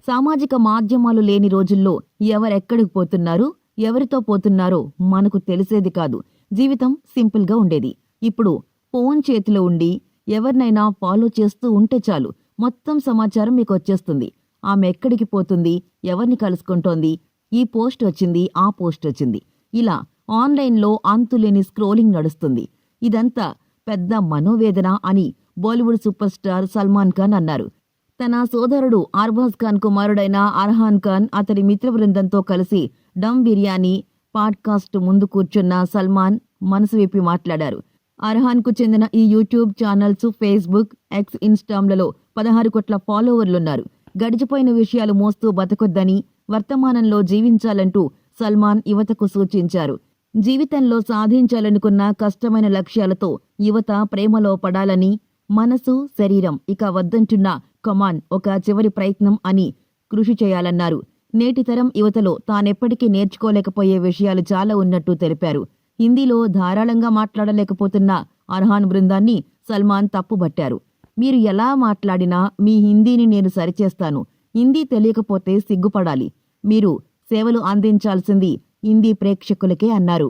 సామాజిక మాధ్యమాలు లేని రోజుల్లో ఎవరెక్కడికి పోతున్నారు, ఎవరితో పోతున్నారో మనకు తెలిసేది కాదు. జీవితం సింపుల్గా ఉండేది. ఇప్పుడు ఫోన్ చేతిలో ఉండి ఎవరినైనా ఫాలో చేస్తూ ఉంటే చాలు, మొత్తం సమాచారం మీకు వచ్చేస్తుంది. ఆమె ఎక్కడికి పోతుంది, ఎవరిని కలుసుకుంటోంది, ఈ పోస్ట్ వచ్చింది, ఆ పోస్ట్ వచ్చింది, ఇలా ఆన్లైన్లో అంతులేని స్క్రోలింగ్ నడుస్తుంది. ఇదంతా పెద్ద మనోవేదన అని బాలీవుడ్ సూపర్ స్టార్ సల్మాన్ ఖాన్ అన్నారు. తన సోదరుడు అర్బాజ్ ఖాన్ కుమారుడైన అర్హాన్ ఖాన్ అతడి మిత్ర బృందంతో కలిసి డమ్ బిర్యానీ పాడ్కాస్ట్ ముందు కూర్చున్న సల్మాన్ మనసు విప్పి మాట్లాడారు. అర్హాన్ కు చెందిన ఈ యూట్యూబ్ ఛానల్స్, ఫేస్బుక్, ఎక్స్, ఇన్స్టాగ్రామ్లలో 16 కోట్ల ఫాలోవర్లున్నారు. గడిచిపోయిన విషయాలు మోస్తూ బతకొద్దని, వర్తమానంలో జీవించాలంటూ సల్మాన్ యువతకు సూచించారు. జీవితంలో సాధించాలనుకున్న కష్టమైన లక్ష్యాలతో యువత ప్రేమలో పడాలని, మనసు, శరీరం ఇక వద్దంటున్న కమాన్ ఒక చివరి ప్రయత్నం అని కృషి చేయాలన్నారు. నేటి తరం యువతలో తానెప్పటికీ నేర్చుకోలేకపోయే విషయాలు చాలా ఉన్నట్టు తెలిపారు. హిందీలో ధారాళంగా మాట్లాడలేకపోతున్న అర్హాన్ బృందాన్ని సల్మాన్ తప్పుబట్టారు. మీరు ఎలా మాట్లాడినా మీ హిందీని నేను సరిచేస్తాను. హిందీ తెలియకపోతే సిగ్గుపడాలి. మీరు సేవలు అందించాల్సింది హిందీ ప్రేక్షకులకే అన్నారు.